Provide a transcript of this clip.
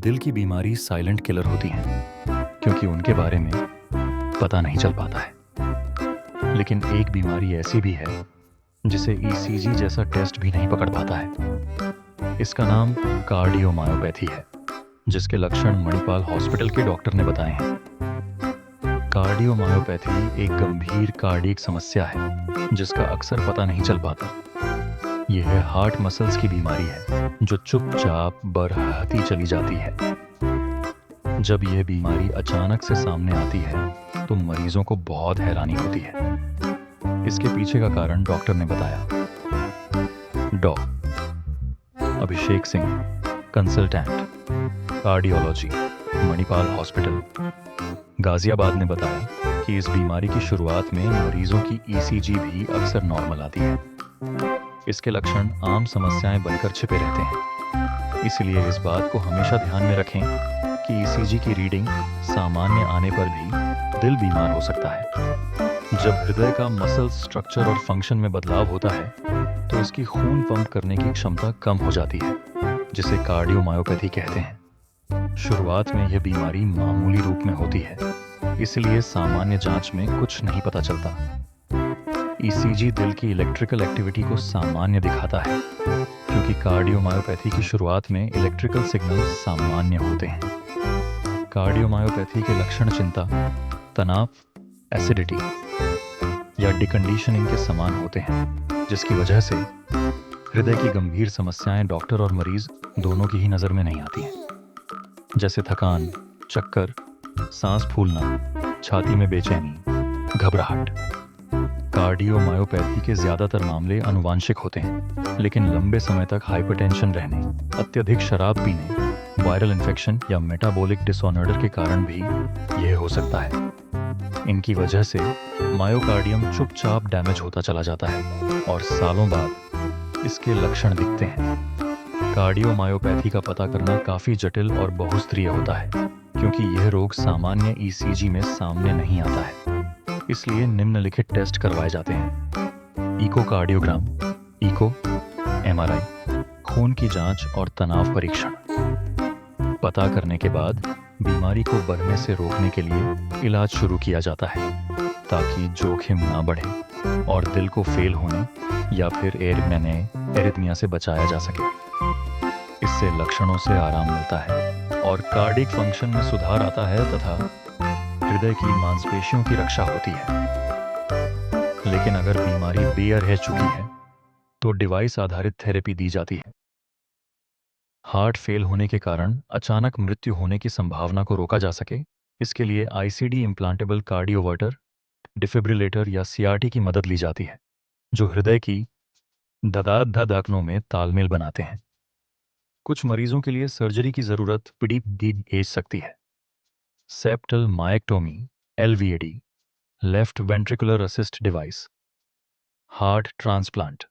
दिल की बीमारी साइलेंट किलर होती हैं क्योंकि उनके बारे में पता नहीं चल पाता है। लेकिन एक बीमारी ऐसी भी है जिसे ईसीजी जैसा टेस्ट भी नहीं पकड़ पाता है। इसका नाम कार्डियोमायोपैथी है, जिसके लक्षण मणिपाल हॉस्पिटल के डॉक्टर ने बताए हैं। कार्डियोमायोपैथी एक गंभीर कार्डियक समस्या है जिसका अक्सर पता नहीं चल पाता। यह हार्ट मसल्स की बीमारी है जो चुपचाप बढ़ती चली जाती है। जब यह बीमारी अचानक से सामने आती है तो मरीजों को बहुत हैरानी होती है। इसके पीछे का कारण डॉक्टर ने बताया। डॉ. Abhishek Singh, consultant cardiology, Manipal hospital, Ghaziabad ने बताया कि इस बीमारी की शुरुआत में मरीजों की ईसीजी भी अक्सर नॉर्मल आती है। इसके लक्षण आम समस्याएं बनकर छिपे रहते हैं, इसलिए इस बात को हमेशा ध्यान में रखें कि ईसीजी की रीडिंग सामान्य आने पर भी दिल बीमार हो सकता है। जब हृदय का मसल स्ट्रक्चर और फंक्शन में बदलाव होता है तो इसकी खून पंप करने की क्षमता कम हो जाती है, जिसे कार्डियोमायोपैथी कहते हैं। शुरुआत में यह बीमारी मामूली रूप में होती है, इसलिए सामान्य जांच में कुछ नहीं पता चलता। ईसीजी दिल की इलेक्ट्रिकल एक्टिविटी को सामान्य दिखाता है, क्योंकि कार्डियोमायोपैथी की शुरुआत में इलेक्ट्रिकल सिग्नल सामान्य होते हैं। कार्डियोमायोपैथी के लक्षण चिंता, तनाव, एसिडिटी या डिकंडीशनिंग के समान होते हैं, जिसकी वजह से हृदय की गंभीर समस्याएं डॉक्टर और मरीज दोनों की ही नज़र में नहीं आती हैं, जैसे थकान, चक्कर, सांस फूलना, छाती में बेचैनी, घबराहट। कार्डियोमायोपैथी के ज़्यादातर मामले आनुवांशिक होते हैं, लेकिन लंबे समय तक हाइपरटेंशन रहने, अत्यधिक शराब पीने, वायरल इन्फेक्शन या मेटाबॉलिक डिसऑर्डर के कारण भी यह हो सकता है। इनकी वजह से मायोकार्डियम चुपचाप डैमेज होता चला जाता है और सालों बाद इसके लक्षण दिखते हैं। कार्डियोमायोपैथी का पता करना काफ़ी जटिल और बहुस्तरीय होता है, क्योंकि यह रोग सामान्य ईसीजी में सामने नहीं आता है। इसलिए निम्नलिखित टेस्ट करवाए जाते हैं: इकोकार्डियोग्राम, इको, एमआरआई, खून की जांच और तनाव परीक्षण। पता करने के बाद बीमारी को बढ़ने से रोकने के लिए इलाज शुरू किया जाता है, ताकि जोखिम ना बढ़े और दिल को फेल होने या फिर एरिथमिया से बचाया जा सके। इससे लक्षणों से आराम मिलता है और कार्डिक फंक्शन में सुधार आता है तथा हृदय की मांसपेशियों की रक्षा होती है। लेकिन अगर बीमारी बेयर रह चुकी है तो डिवाइस आधारित थेरेपी दी जाती है। हार्ट फेल होने के कारण अचानक मृत्यु होने की संभावना को रोका जा सके, इसके लिए आईसीडी इम्प्लांटेबल कार्डियोवर्टर, डिफिब्रिलेटर या सीआरटी की मदद ली जाती है, जो हृदय की धड़कनों में तालमेल बनाते हैं। कुछ मरीजों के लिए सर्जरी की जरूरत भी भेज सकती है। Septal myectomy, LVAD, left ventricular assist device, heart transplant,